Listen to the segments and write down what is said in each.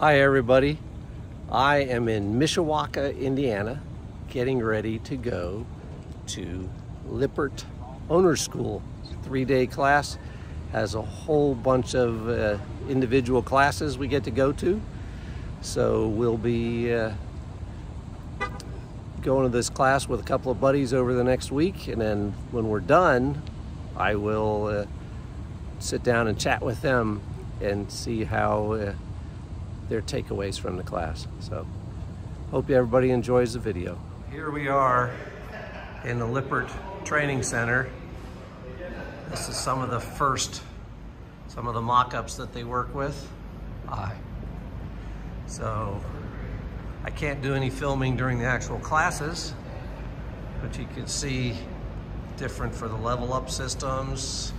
Hi everybody, I am in Mishawaka, Indiana, getting ready to go to Lippert Owner School. 3-day class, has a whole bunch of individual classes we get to go to. So we'll be going to this class with a couple of buddies over the next week, and then when we're done, I will sit down and chat with them and see how their takeaways from the class. So hope everybody enjoys the video. Here we are in the Lippert Training Center. This is some of the mock-ups that they work with. So I can't do any filming during the actual classes, but you can see different for the level up systems.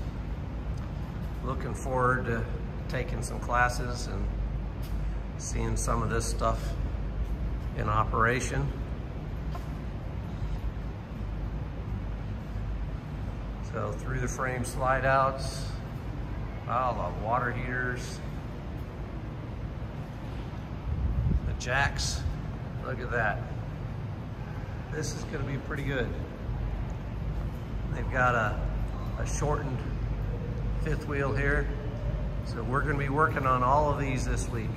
Looking forward to taking some classes and seeing some of this stuff in operation. So through the frame slide outs, wow, the water heaters, the jacks, look at that. This is gonna be pretty good. They've got a shortened fifth wheel here. So we're gonna be working on all of these this week.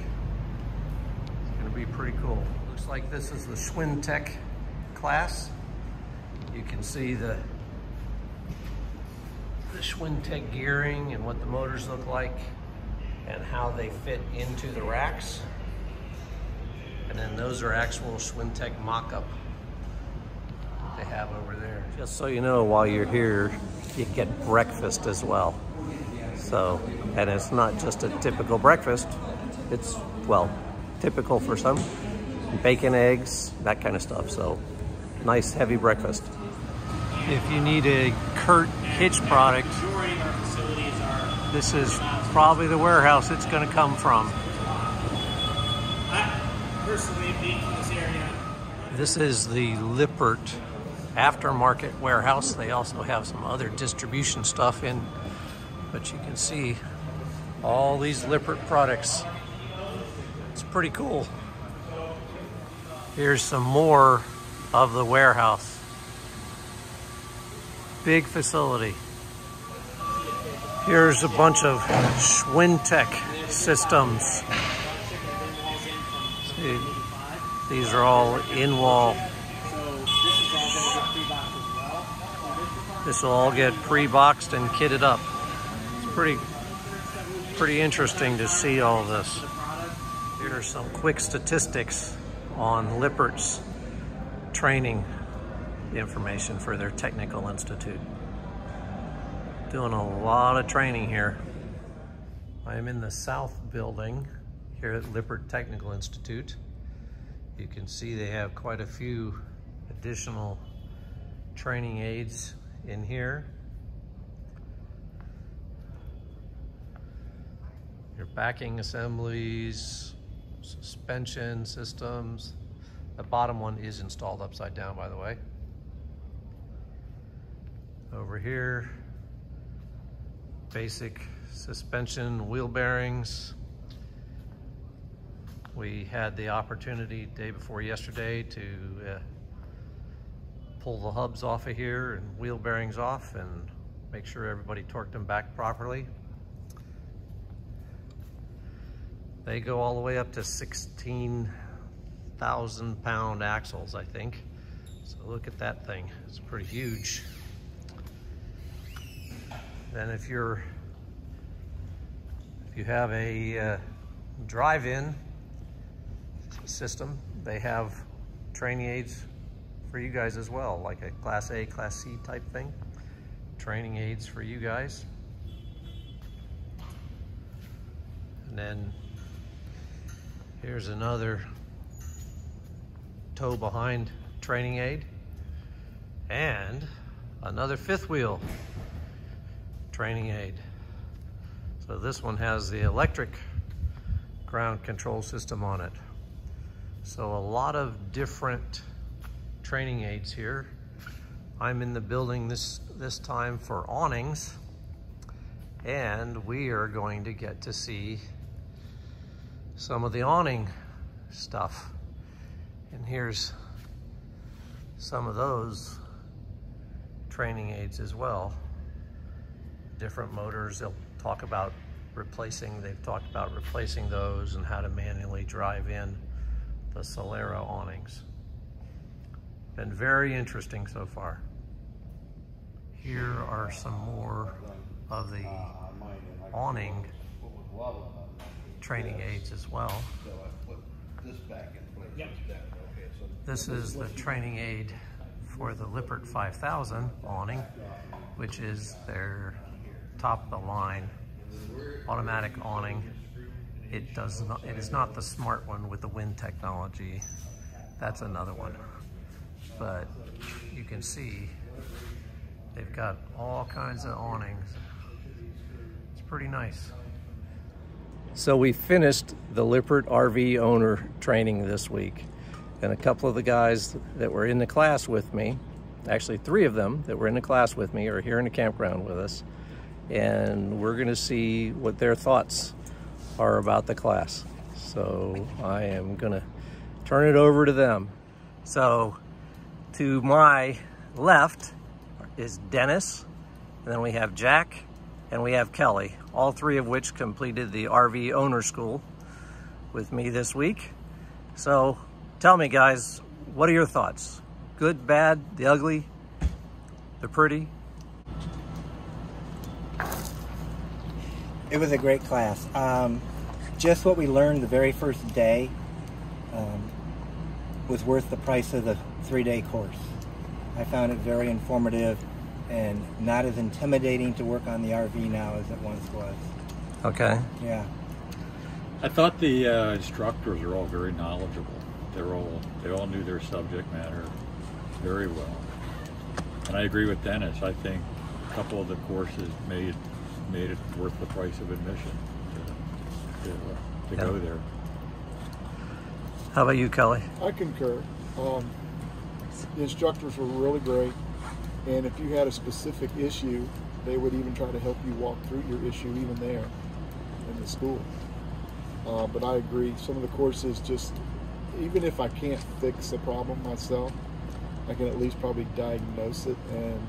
It's gonna be pretty cool. Looks like this is the Schwinn-Tech class. You can see the Schwinn-Tech gearing and what the motors look like and how they fit into the racks. And then those are actual Schwinn-Tech mock-up that they have over there. Just so you know, while you're here, you get breakfast as well. So, and it's not just a typical breakfast. It's, well, typical for some. Bacon, eggs, that kind of stuff. So, nice heavy breakfast. If you need a Kurt hitch product, this is probably the warehouse it's going to come from. This is the Lippert aftermarket warehouse. They also have some other distribution stuff in, but you can see all these Lippert products. It's pretty cool. Here's some more of the warehouse. Big facility. Here's a bunch of Schwinn-Tech systems. See, these are all in-wall. This will all get pre-boxed and kitted up. It's pretty interesting to see all this. Here are some quick statistics on Lippert's training information for their technical institute. Doing a lot of training here. I am in the south building here at Lippert Technical Institute. You can see they have quite a few additional training aids in here. Your backing assemblies, suspension systems. The bottom one is installed upside down, by the way. Over here, basic suspension wheel bearings. We had the opportunity day before yesterday to pull the hubs off of here and wheel bearings off and make sure everybody torqued them back properly. They go all the way up to 16,000 pound axles, I think. So look at that thing, it's pretty huge. Then if you have a drive-in system, they have training aids for you guys as well, like a Class A, Class C type thing. Training aids for you guys. And then here's another tow behind training aid and another fifth wheel training aid. So this one has the electric ground control system on it. So a lot of different training aids here. I'm in the building this time for awnings, and we are going to get to see some of the awning stuff. And here's some of those training aids as well. Different motors they'll talk about replacing. They've talked about replacing those and how to manually drive in the Solera awnings. Been very interesting so far. Here are some more of the awning training aids as well. This is the training aid for the Lippert 5000 awning, which is their top of the line automatic awning. It is not the smart one with the wind technology. That's another one. But you can see they've got all kinds of awnings. It's pretty nice. So we finished the Lippert RV owner training this week, and a couple of the guys that were in the class with me, actually 3 of them that were in the class with me, are here in the campground with us, and we're going to see what their thoughts are about the class. So I am going to turn it over to them. So to my left is Dennis, and then we have Jack, and we have Kelly, all 3 of which completed the RV owner school with me this week. So tell me, guys, what are your thoughts? Good, bad, the ugly, the pretty? It was a great class. Just what we learned the very first day was worth the price of the 3-day course. I found it very informative and not as intimidating to work on the RV now as it once was. Okay. Yeah. I thought the instructors are all very knowledgeable. They all knew their subject matter very well. And I agree with Dennis. I think a couple of the courses made it worth the price of admission to go there. How about you, Kelly? I concur. The instructors were really great, and if you had a specific issue, they would even try to help you walk through your issue even there in the school. But I agree, some of the courses just, even if I can't fix a problem myself, I can at least probably diagnose it and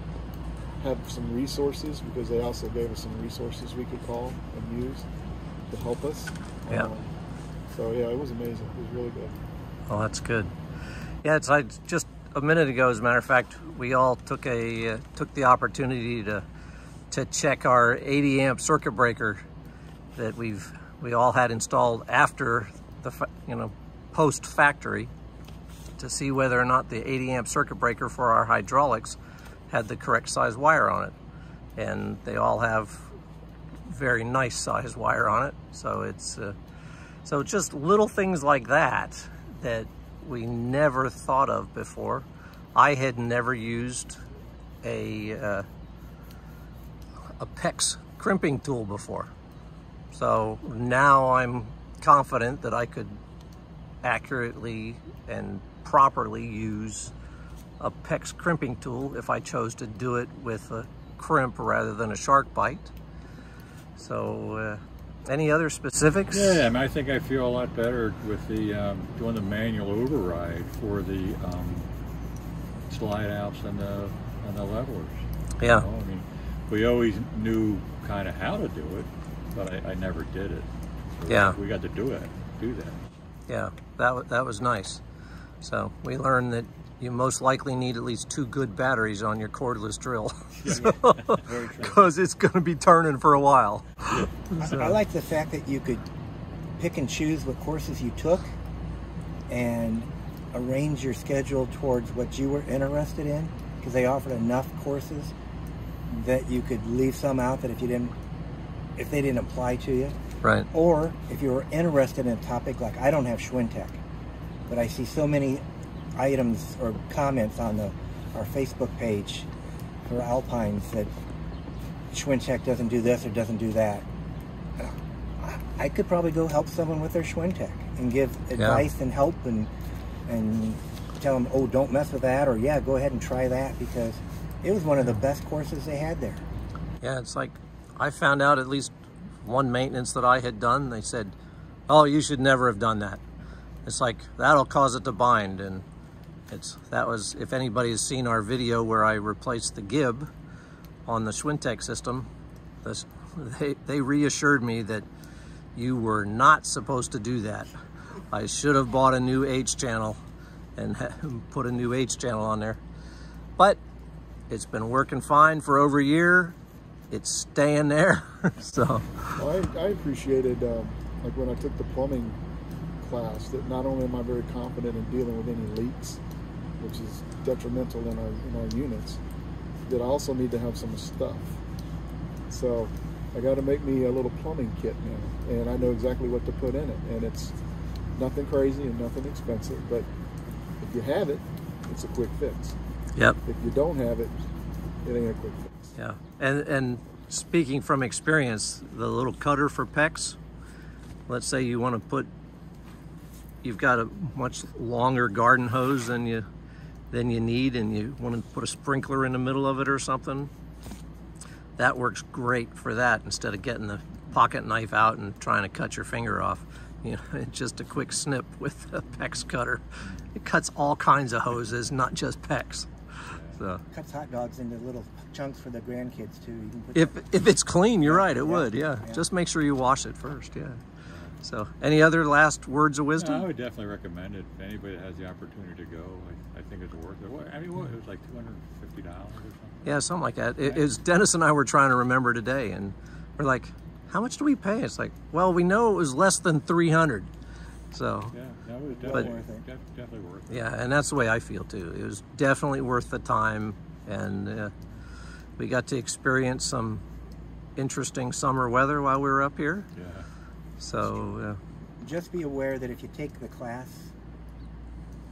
have some resources, because they also gave us some resources we could call and use to help us. Yeah. So yeah, it was amazing. It was really good. Well, that's good. Yeah, it's like just a minute ago, as a matter of fact, we all took the opportunity to check our 80 amp circuit breaker that we all had installed after the post factory, to see whether or not the 80 amp circuit breaker for our hydraulics had the correct size wire on it, and they all have very nice size wire on it. So it's so just little things like that we never thought of before. I had never used a PEX crimping tool before, so now I'm confident that I could accurately and properly use a PEX crimping tool if I chose to do it with a crimp rather than a shark bite. So any other specifics? Yeah, I mean, I think I feel a lot better with the doing the manual override for the slide outs and the levelers. Yeah. I mean, we always knew kind of how to do it, but I never did it. So yeah. We got to do that. Yeah, that was nice. So we learned that you most likely need at least 2 good batteries on your cordless drill, because it's going to be turning for a while. Yeah. So. I like the fact that you could pick and choose what courses you took and arrange your schedule towards what you were interested in, because they offered enough courses that you could leave some out that if they didn't apply to you. Right. Or if you were interested in a topic, like I don't have Schwintech, but I see so many items or comments on our Facebook page for Alpines that Schwintech doesn't do this or doesn't do that. I could probably go help someone with their Schwintech and give advice and help and tell them, oh, don't mess with that, or yeah, go ahead and try that, because it was one of the best courses they had there. Yeah, it's like I found out at least one maintenance that I had done, they said, Oh, you should never have done that. It's like, that'll cause it to bind. And that was, if anybody has seen our video where I replaced the gib on the Schwintek system, they reassured me that you were not supposed to do that. I should have bought a new H channel and put a new H channel on there. But it's been working fine for over a year. It's staying there. So well, I appreciated, like when I took the plumbing class, that not only am I very confident in dealing with any leaks, which is detrimental in our units, that I also need to have some stuff. So I got to make me a little plumbing kit now, and I know exactly what to put in it, and it's nothing crazy and nothing expensive, but if you have it, it's a quick fix. Yep. If you don't have it, it ain't a quick fix. Yeah, and speaking from experience, the little cutter for PEX, let's say you want to put, you've got a much longer garden hose than you need, and you want to put a sprinkler in the middle of it or something, that works great for that instead of getting the pocket knife out and trying to cut your finger off. You know, it's just a quick snip with a PEX cutter. It cuts all kinds of hoses, not just PEX. So Cuts hot dogs into little chunks for the grandkids too. You can put if it's clean, you're right, it would, yeah. Just make sure you wash it first, yeah. So any other last words of wisdom? No, I would definitely recommend it. If anybody has the opportunity to go, I think it's worth it. I mean, what, it was like $250 or something? Yeah, something like that. It is, Dennis and I were trying to remember today, and we're like, how much do we pay? It's like, well, we know it was less than 300. So Yeah, that was definitely worth it. Definitely worth it. yeah, and that's the way I feel too. It was definitely worth the time, and we got to experience some interesting summer weather while we were up here. Yeah. So just be aware that if you take the class,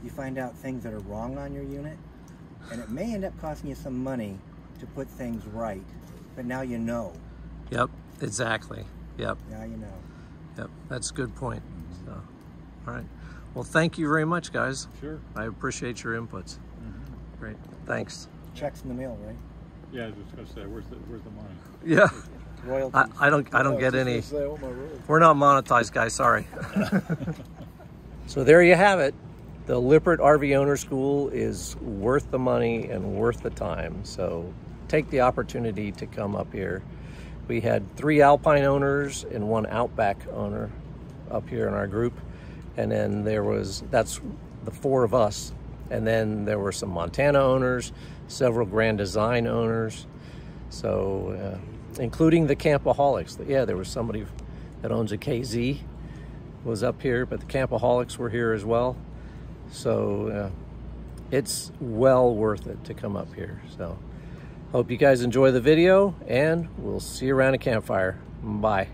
you find out things that are wrong on your unit, and it may end up costing you some money to put things right, but now you know. yep, exactly. Yep, Now you know. yep. That's a good point. So, all right. Well, thank you very much, guys. Sure. I appreciate your inputs. Great. Thanks. Checks in the mail, right? Yeah, I was just gonna say, where's the money? Yeah. Royalties. I don't get any. Say, oh, my word. We're not monetized, guys, sorry. So there you have it. The Lippert RV Owner School is worth the money and worth the time. So take the opportunity to come up here. We had 3 Alpine owners and 1 Outback owner up here in our group. And then that's the 4 of us. And then there were some Montana owners, several Grand Design owners. So, including the Campaholics. Yeah, there was somebody that owns a KZ was up here, but the Campaholics were here as well. So it's well worth it to come up here. So hope you guys enjoy the video, and we'll see you around a campfire. Bye.